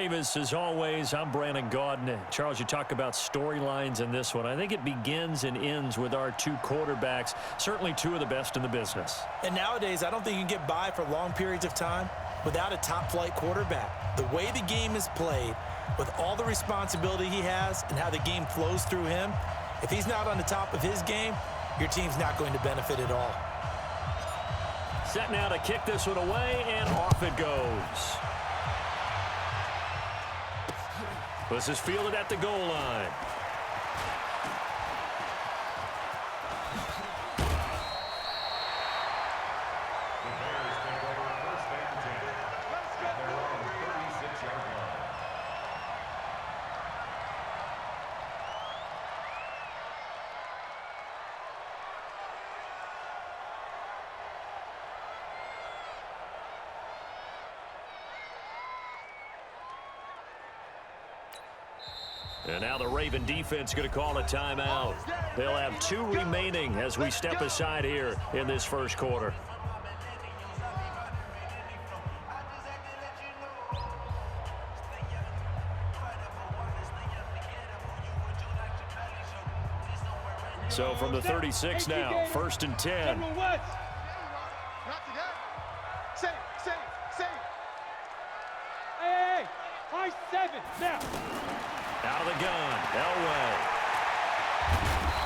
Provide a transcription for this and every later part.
Davis, as always, I'm Brandon Gaudin. Charles, you talk about storylines in this one. I think it begins and ends with our two quarterbacks, certainly two of the best in the business. And nowadays, I don't think you can get by for long periods of time without a top-flight quarterback. The way the game is played, with all the responsibility he has and how the game flows through him, if he's not on the top of his game, your team's not going to benefit at all. Set now to kick this one away, and off it goes. This is fielded at the goal line. And now the Raven defense going to call a timeout. They'll have 2 remaining as we step aside here in this first quarter. So from the 36 now, 1st and 10. Hey, high 7 now. Out of the gun, Elway.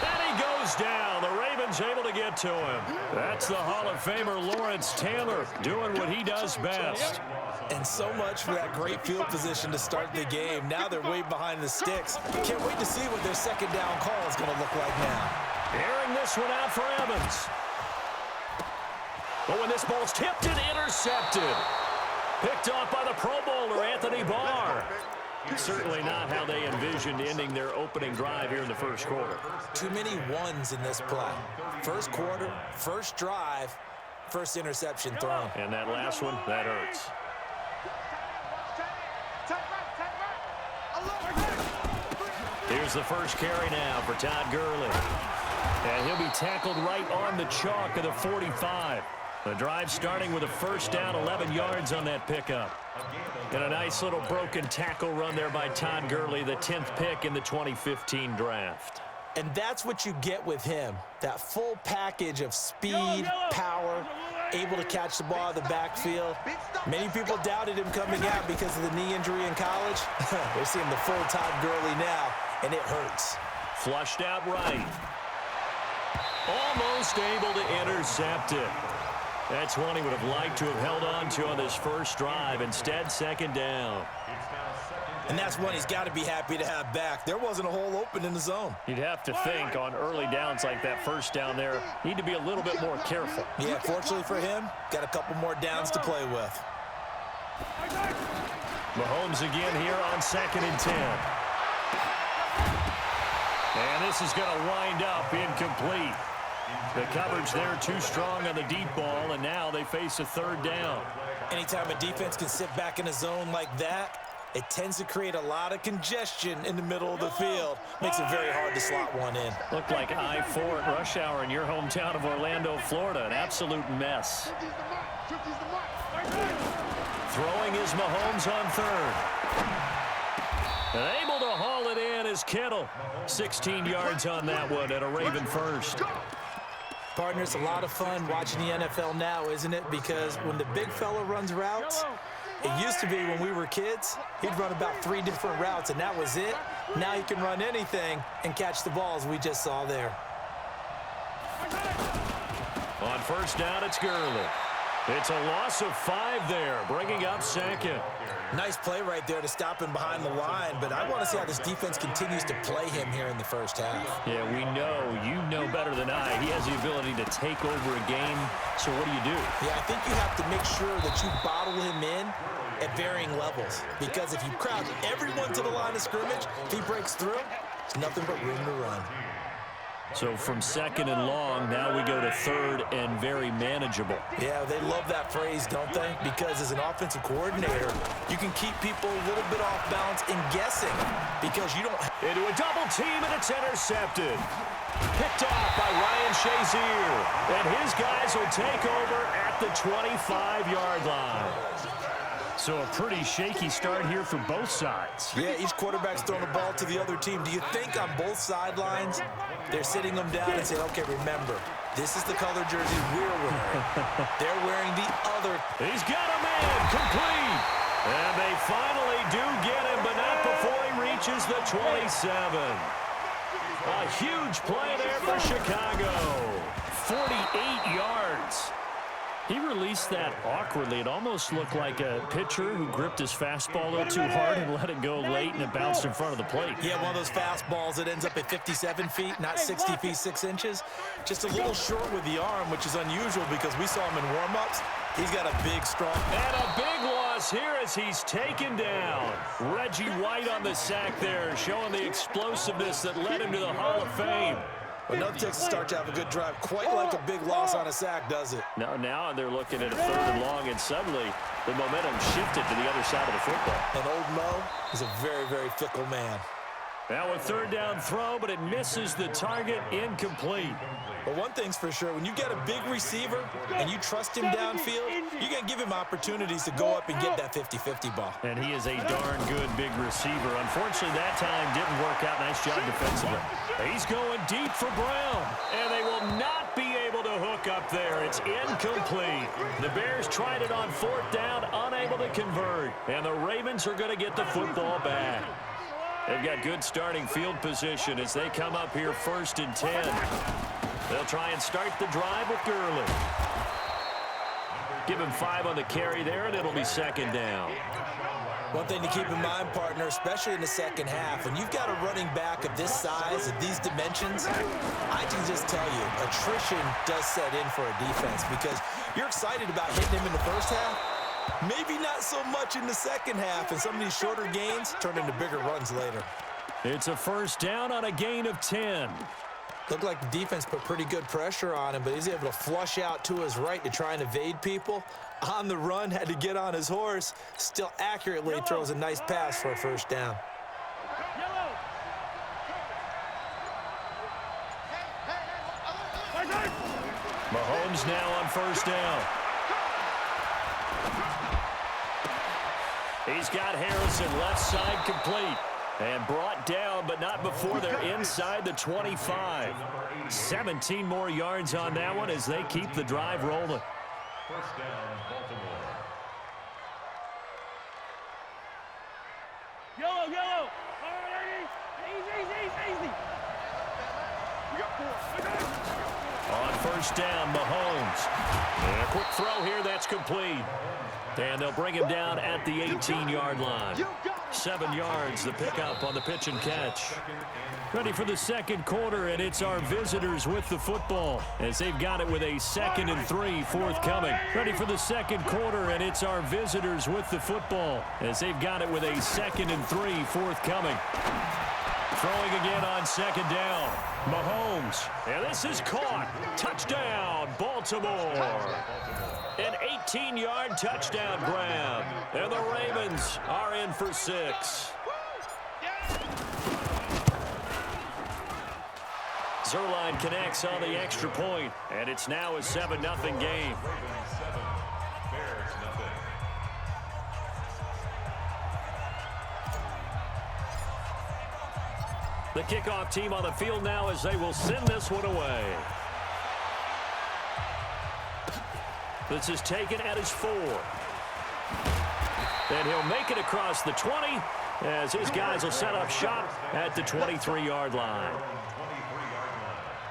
And he goes down. The Ravens able to get to him. That's the Hall of Famer Lawrence Taylor doing what he does best. And so much for that great field position to start the game. Now they're way behind the sticks. Can't wait to see what their second down call is going to look like now. Airing this one out for Evans. But when this ball's tipped and intercepted. Picked off by the Pro Bowler, Anthony Barr. Certainly not how they envisioned ending their opening drive here in the first quarter. Too many ones in this play. First quarter, first drive, first interception thrown. And that last one, that hurts. Here's the first carry now for Todd Gurley. And he'll be tackled right on the chalk of the 45. The drive starting with a first down, 11 yards on that pickup. And a nice little broken tackle run there by Todd Gurley, the 10th pick in the 2015 draft. And that's what you get with him, that full package of speed, power, able to catch the ball out of the backfield. Many people doubted him coming out because of the knee injury in college. They're seeing the full Todd Gurley now, and it hurts. Flushed out right. Almost able to intercept it. That's one he would have liked to have held on to on this first drive. Instead, second down. And that's one he's got to be happy to have back. There wasn't a hole open in the zone. You'd have to think on early downs like that first down there, need to be a little bit more careful. Yeah, fortunately for him, got a couple more downs to play with. Mahomes again here on 2nd and 10. And this is going to wind up incomplete. The coverage there too strong on the deep ball, and now they face a third down. Anytime a defense can sit back in a zone like that, it tends to create a lot of congestion in the middle of the field. Makes it very hard to slot one in. Looked like I-4 at rush hour in your hometown of Orlando, Florida. An absolute mess. Throwing is Mahomes on 3rd. And able to haul it in is Kittle. 16 yards on that one and a Raven first. Partner, it's a lot of fun watching the NFL now, isn't it? Because when the big fella runs routes, it used to be when we were kids, he'd run about 3 different routes, and that was it. Now he can run anything and catch the balls we just saw there. On first down, it's Gurley. It's a loss of 5 there, bringing up 2nd. Nice play right there to stop him behind the line, but I want to see how this defense continues to play him here in the first half. Yeah, we know, you know better than I, he has the ability to take over a game, so what do you do? Yeah, I think you have to make sure that you bottle him in at varying levels, because if you crowd everyone to the line of scrimmage, if he breaks through, there's nothing but room to run. So from 2nd and long, now we go to 3rd and very manageable. Yeah, they love that phrase, don't they? Because as an offensive coordinator, you can keep people a little bit off balance and guessing because you don't... Into a double team, and it's intercepted. Picked off by Ryan Shazier. And his guys will take over at the 25-yard line. So a pretty shaky start here for both sides. Yeah, each quarterback's throwing the ball to the other team. Do you think on both sidelines they're sitting them down and saying, okay, remember, this is the color jersey we're wearing. They're wearing the other. He's got a man, complete. And they finally do get him, but not before he reaches the 27. A huge play there for Chicago. 48 yards. He released that awkwardly. It almost looked like a pitcher who gripped his fastball a little too hard and let it go late, and it bounced in front of the plate. Yeah, one of those fastballs that ends up at 57 feet, not 60 feet, 6 inches. Just a little short with the arm, which is unusual because we saw him in warm-ups. He's got a big, strong... And a big loss here as he's taken down. Reggie White on the sack there, showing the explosiveness that led him to the Hall of Fame. But no takes to start to have a good drive. Quite like a big loss on a sack, does it? No, now they're looking at a 3rd and long, and suddenly the momentum shifted to the other side of the football. And old Mo is a very, very fickle man. Now a 3rd down throw, but it misses the target, incomplete. But one thing's for sure, when you get a big receiver and you trust him downfield, you're going to give him opportunities to go up and get that 50-50 ball. And he is a darn good big receiver. Unfortunately, that time didn't work out. Nice job defensively. He's going deep for Brown, and they will not be able to hook up there. It's incomplete. The Bears tried it on 4th down, unable to convert, and the Ravens are going to get the football back. They've got good starting field position as they come up here 1st and 10. They'll try and start the drive with Gurley. Give him 5 on the carry there, and it'll be 2nd down. One thing to keep in mind, partner, especially in the second half, when you've got a running back of this size, of these dimensions, I can just tell you, attrition does set in for a defense because you're excited about hitting him in the first half. Maybe not so much in the second half, and some of these shorter gains turn into bigger runs later. It's a 1st down on a gain of 10. Looked like the defense put pretty good pressure on him, but he's able to flush out to his right to try and evade people. On the run, had to get on his horse. Still accurately throws a nice pass for a 1st down. Mahomes now on 1st down. He's got Harrison left side complete. And brought down, but not before they're inside the 25. 17 more yards on that one as they keep the drive rolling. 1st down, Baltimore. Yellow. All right, easy. We got 4. On 1st down, Mahomes. And a quick throw here, that's complete. And they'll bring him down at the 18-yard line. 7 yards, the pickup on the pitch and catch. Ready for the 2nd quarter, and it's our visitors with the football as they've got it with a 2nd and 3 forthcoming. Ready for the 2nd quarter, and it's our visitors with the football as they've got it with a 2nd and 3 forthcoming. Throwing again on 2nd down. Mahomes, and this is caught. Touchdown, Baltimore. An 18-yard touchdown grab. And the Ravens are in for 6. Zerline connects on the extra point, and it's now a 7-0 game. The kickoff team on the field now as they will send this one away. This is taken at his 4. And he'll make it across the 20 as his guys will set up shop at the 23-yard line.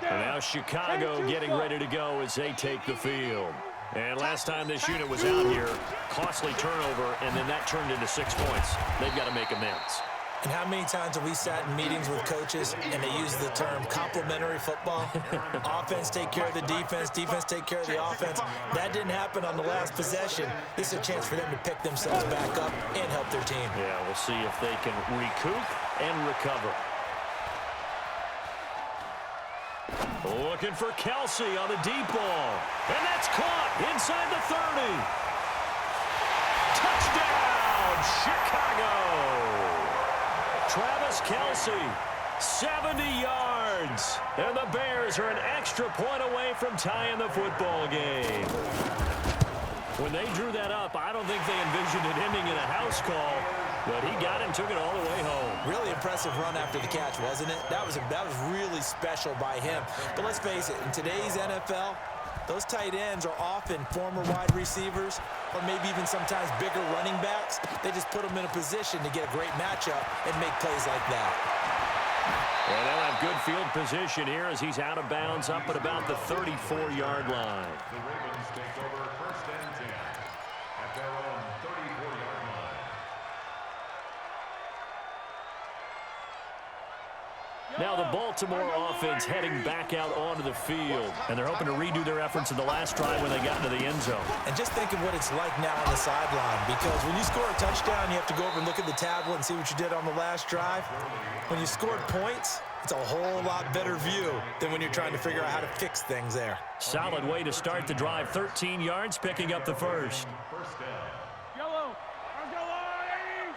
And now Chicago getting ready to go as they take the field. And last time this unit was out here, costly turnover, and then that turned into 6 points. They've got to make amends. And how many times have we sat in meetings with coaches and they use the term complementary football? Offense take care of the defense, defense take care of the offense. That didn't happen on the last possession. This is a chance for them to pick themselves back up and help their team. Yeah, we'll see if they can recoup and recover. Looking for Kelsey on the deep ball. And that's caught inside the 30. Touchdown, Chicago. Travis Kelsey, 70 yards. And the Bears are an extra point away from tying the football game. When they drew that up, I don't think they envisioned it ending in a house call, but he got it and took it all the way home. Really impressive run after the catch, wasn't it? That was really special by him. But let's face it, in today's NFL, those tight ends are often former wide receivers or maybe even sometimes bigger running backs. They just put them in a position to get a great matchup and make plays like that. And they'll have good field position here as he's out of bounds up at about the 34-yard line. The Ravens take over 1st and 10 at their own 34-yard line. Now the Baltimore offense heading back out onto the field, and they're hoping to redo their efforts in the last drive when they got into the end zone. And just think of what it's like now on the sideline, because when you score a touchdown, you have to go over and look at the tablet and see what you did on the last drive. When you scored points, it's a whole lot better view than when you're trying to figure out how to fix things there. Solid way to start the drive, 13 yards, picking up the first. First down. Yellow. Let's go, ladies.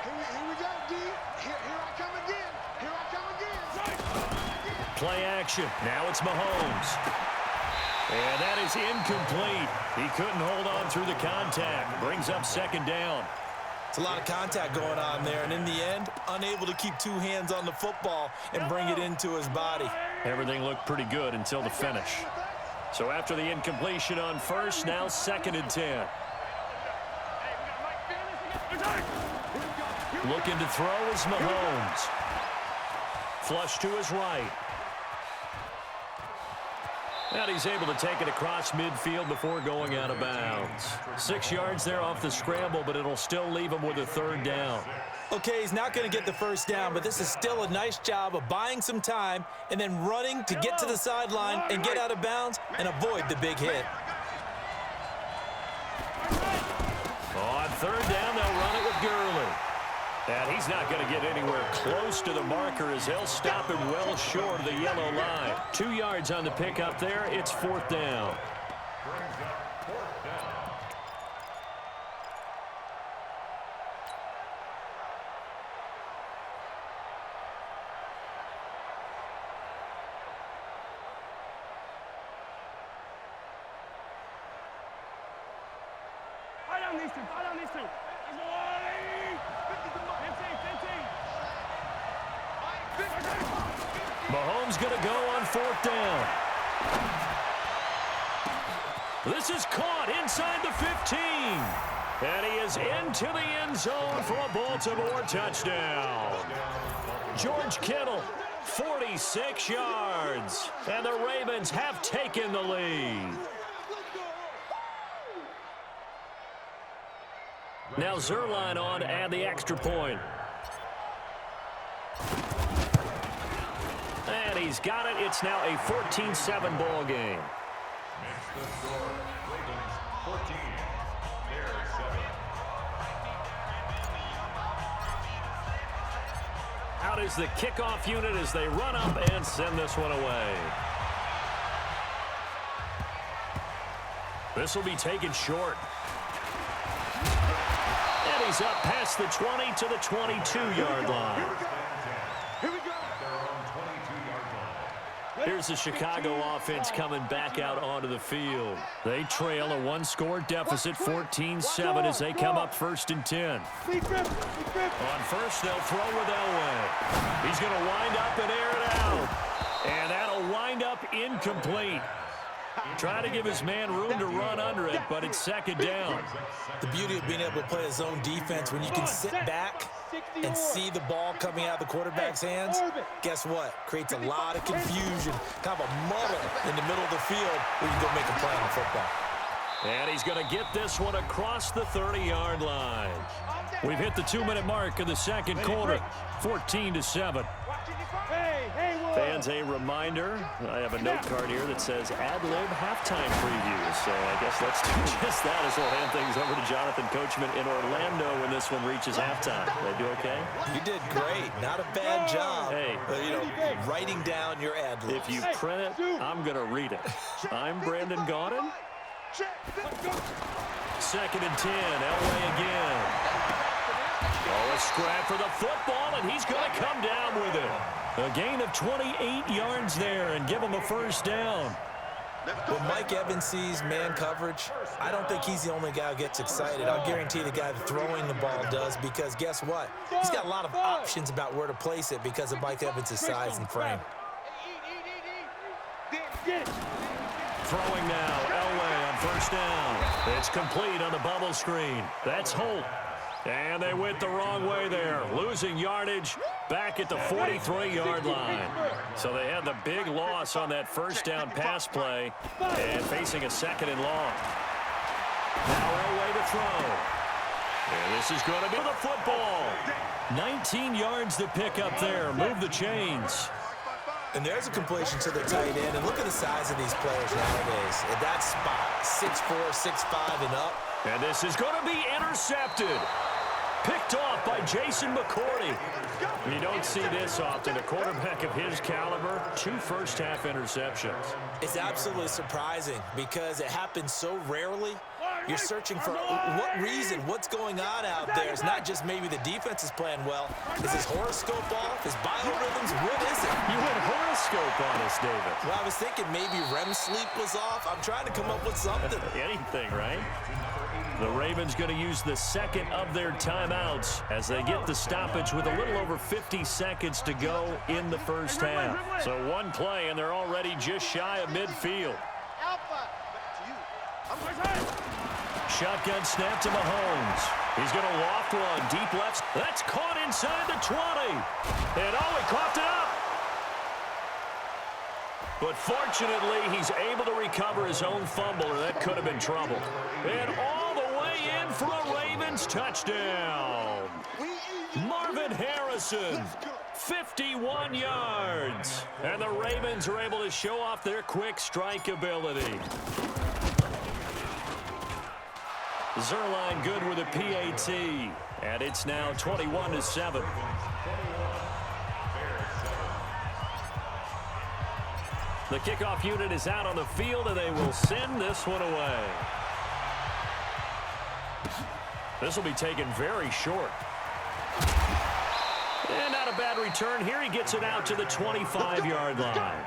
Here we go, D. Here I come again. Here I come again. Play action. Now it's Mahomes. And that is incomplete. He couldn't hold on through the contact. Brings up 2nd down. It's a lot of contact going on there, and in the end, unable to keep 2 hands on the football and bring it into his body. Everything looked pretty good until the finish. So after the incompletion on first, now 2nd and 10. Looking to throw is Mahomes. Flush to his right. And he's able to take it across midfield before going out of bounds. 6 yards there off the scramble, but it'll still leave him with a 3rd down. Okay, he's not going to get the first down, but this is still a nice job of buying some time and then running to get to the sideline and get out of bounds and avoid the big hit. On 3rd down, they'll run it with Gurley. And he's not going to get anywhere close to the marker as they'll stop him well short of the yellow line. 2 yards on the pickup there. It's 4th down. Brings up 4th down. Fight on these two. Fight on these two. Let's go, ladies. 15. Mahomes going to go on 4th down. This is caught inside the 15. And he is into the end zone for a Baltimore touchdown. George Kittle, 46 yards. And the Ravens have taken the lead. Now Zerline on to add the extra point. And he's got it. It's now a 14-7 ball game. Makes the score. Ravens 14. Bears 7. Out is the kickoff unit as they run up and send this one away. This will be taken short. And he's up past the 20 to the 22-yard line. Here we go. Their own 22-yard line. Here's the Chicago offense coming back out onto the field. They trail a 1-score deficit, 14-7, as they come up 1st and 10. On first, they'll throw with Elway. He's going to wind up and air it out. And that'll wind up incomplete. Trying to give his man room to run under it, but it's 2nd down. The beauty of being able to play a zone defense when you can sit back and see the ball coming out of the quarterback's hands, guess what? Creates a lot of confusion, kind of a muddle in the middle of the field where you can go make a play on football. And he's going to get this one across the 30-yard line. We've hit the 2-minute mark of the 2nd quarter, 14-7. Fans, a reminder, I have a note card here that says ad-lib halftime preview. So I guess let's do just that as we'll hand things over to Jonathan Coachman in Orlando when this one reaches halftime. Did I do okay? You did great. Not a bad job. Hey. Writing down your ad-libs. If you print it, I'm going to read it. I'm Brandon Gaudin. 2nd and 10, Elway again. Oh, a scrap for the football, and he's going to come down with it. A gain of 28 yards there and give him a 1st down. When Mike Evans sees man coverage, I don't think he's the only guy who gets excited. I'll guarantee the guy throwing the ball does, because guess what? He's got a lot of options about where to place it because of Mike Evans' size and frame. Throwing now, Elway on first down. It's complete on the bubble screen. That's Holt. And they went the wrong way there, losing yardage back at the 43-yard line. So they had the big loss on that first down pass play and facing a second and long. Now Elway to throw. And this is going to be the football. 19 yards to pick up there. Move the chains. And there's a completion to the tight end. And look at the size of these players nowadays. At that spot, 6'4", 6'5", and up. And this is going to be intercepted. Picked off by Jason McCourty. You don't see this often. A quarterback of his caliber, 2 first-half interceptions. It's absolutely surprising because it happens so rarely. You're searching for what reason, what's going on out there. It's not just maybe the defense is playing well. Is his horoscope off? His biorhythms? What is it? You went horoscope on us, David. Well, I was thinking maybe REM sleep was off. I'm trying to come up with something. Anything, right? The Ravens going to use the second of their timeouts as they get the stoppage with a little over 50 seconds to go in the first half. So one play, and they're already just shy of midfield. Shotgun snap to Mahomes. He's going to loft one deep left. That's caught inside the 20. And he coughed it up. But fortunately, he's able to recover his own fumble, or that could have been trouble. And all the way in for a Ravens touchdown. Marvin Harrison, 51 yards. And the Ravens are able to show off their quick strike ability. Zerline good with a PAT. And it's now 21-7. The kickoff unit is out on the field, and they will send this one away. This will be taken very short. And not a bad return here. He gets it out to the 25-yard line.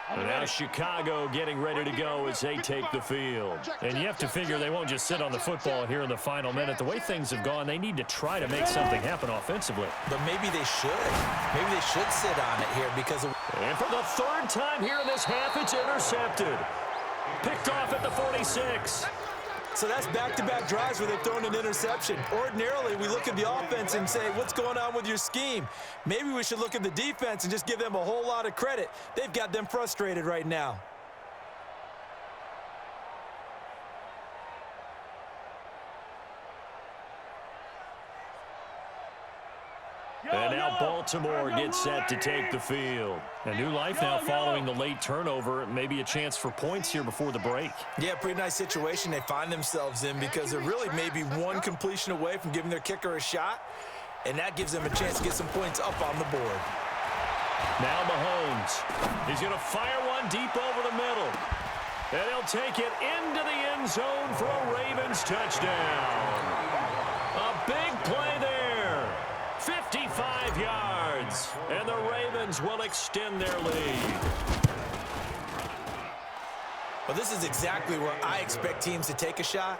And now Chicago getting ready to go as they take the field. And you have to figure they won't just sit on the football here in the final minute. The way things have gone, they need to try to make something happen offensively. But maybe they should. Maybe they should sit on it here because of... And for the third time here in this half, it's intercepted. Picked off at the 46. So that's back-to-back drives where they've thrown an interception. Ordinarily, we look at the offense and say, what's going on with your scheme? Maybe we should look at the defense and just give them a whole lot of credit. They've got them frustrated right now. And now Baltimore gets set to take the field. A new life now following the late turnover. Maybe a chance for points here before the break. Yeah, pretty nice situation they find themselves in because they're really maybe one completion away from giving their kicker a shot, and that gives them a chance to get some points up on the board. Now Mahomes. He's going to fire one deep over the middle. And he'll take it into the end zone for a Ravens touchdown. A big play there. 55 yards, and the Ravens will extend their lead. Well, this is exactly where I expect teams to take a shot.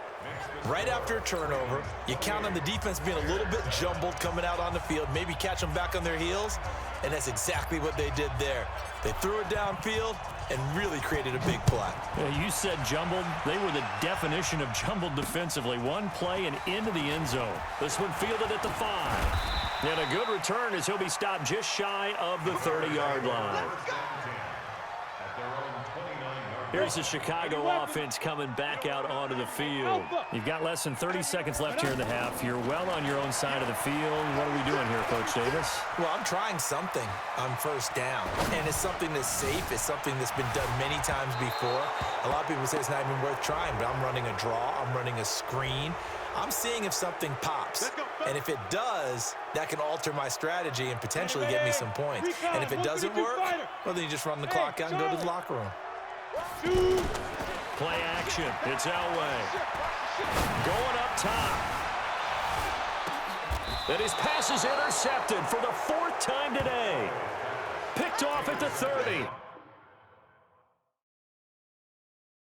Right after a turnover, you count on the defense being a little bit jumbled coming out on the field, maybe catch them back on their heels, and that's exactly what they did there. They threw it downfield and really created a big play. Yeah, you said jumbled. They were the definition of jumbled defensively. One play and into the end zone. This one fielded at the 5. And a good return as he'll be stopped just shy of the 30-yard line. Here's the Chicago offense coming back out onto the field. You've got less than 30 seconds left here in the half. You're well on your own side of the field. What are we doing here, Coach Davis? Well, I'm trying something on first down, and it's something that's safe. It's something that's been done many times before. A lot of people say it's not even worth trying, but I'm running a draw. I'm running a screen. I'm seeing if something pops, and if it does, that can alter my strategy and potentially get me some points. And if it doesn't work, well, then you just run the clock out and go to the locker room. Play action. It's Elway. Going up top. And his pass is intercepted for the 4th time today. Picked off at the 30.